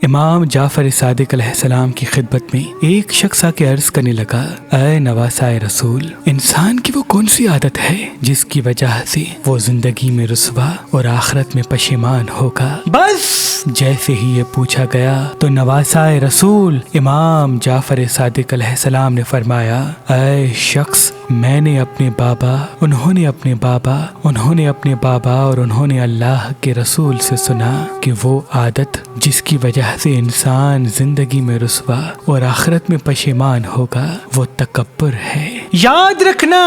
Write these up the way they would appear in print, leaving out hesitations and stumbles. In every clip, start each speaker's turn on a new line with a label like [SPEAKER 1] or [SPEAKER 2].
[SPEAKER 1] امام جعفر صادق علیہ السلام کی خدمت میں ایک شخص آ کے عرض کرنے لگا، اے نواسائے رسول، انسان کی وہ کون سی عادت ہے جس کی وجہ سے وہ زندگی میں رسوا اور آخرت میں پشیمان ہوگا؟ بس جیسے ہی یہ پوچھا گیا تو نواسائے رسول امام جعفر صادق علیہ السلام نے فرمایا، اے شخص، میں نے اپنے بابا، انہوں نے اپنے بابا، انہوں نے اپنے بابا اور انہوں نے اللہ کے رسول سے سنا کہ وہ عادت جس کی وجہ سے انسان زندگی میں رسوا اور آخرت میں پشیمان ہوگا وہ تکبر ہے۔ یاد رکھنا،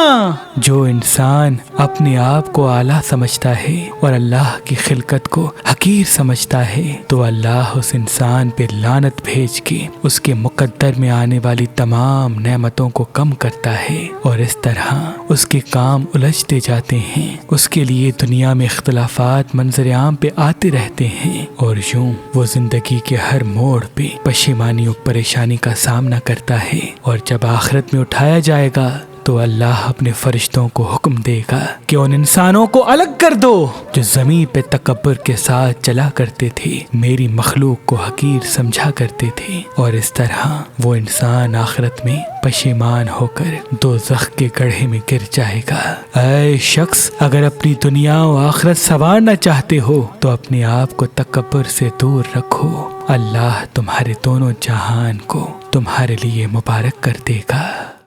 [SPEAKER 1] جو انسان اپنے آپ کو اعلیٰ سمجھتا ہے اور اللہ کی خلقت کو حقیر سمجھتا ہے تو اللہ اس انسان پہ لعنت بھیج کے اس کے مقدر میں آنے والی تمام نعمتوں کو کم کرتا ہے، اور اس طرح اس کے کام الجھتے جاتے ہیں، اس کے لیے دنیا میں اختلافات منظر عام پہ آتے رہتے ہیں، اور یوں وہ زندگی کے ہر موڑ پہ پشیمانی اور پریشانی کا سامنا کرتا ہے، اور جب آخرت میں اٹھایا جائے گا تو اللہ اپنے فرشتوں کو حکم دے گا کہ ان انسانوں کو الگ کر دو جو زمین پہ تکبر کے ساتھ چلا کرتے تھے، میری مخلوق کو حقیر سمجھا کرتے تھے، اور اس طرح وہ انسان آخرت میں پشیمان ہو کر دوزخ کے گڑھے میں گر جائے گا۔ اے شخص، اگر اپنی دنیا و آخرت سنوارنا چاہتے ہو تو اپنے آپ کو تکبر سے دور رکھو، اللہ تمہارے دونوں جہان کو تمہارے لیے مبارک کر دے گا۔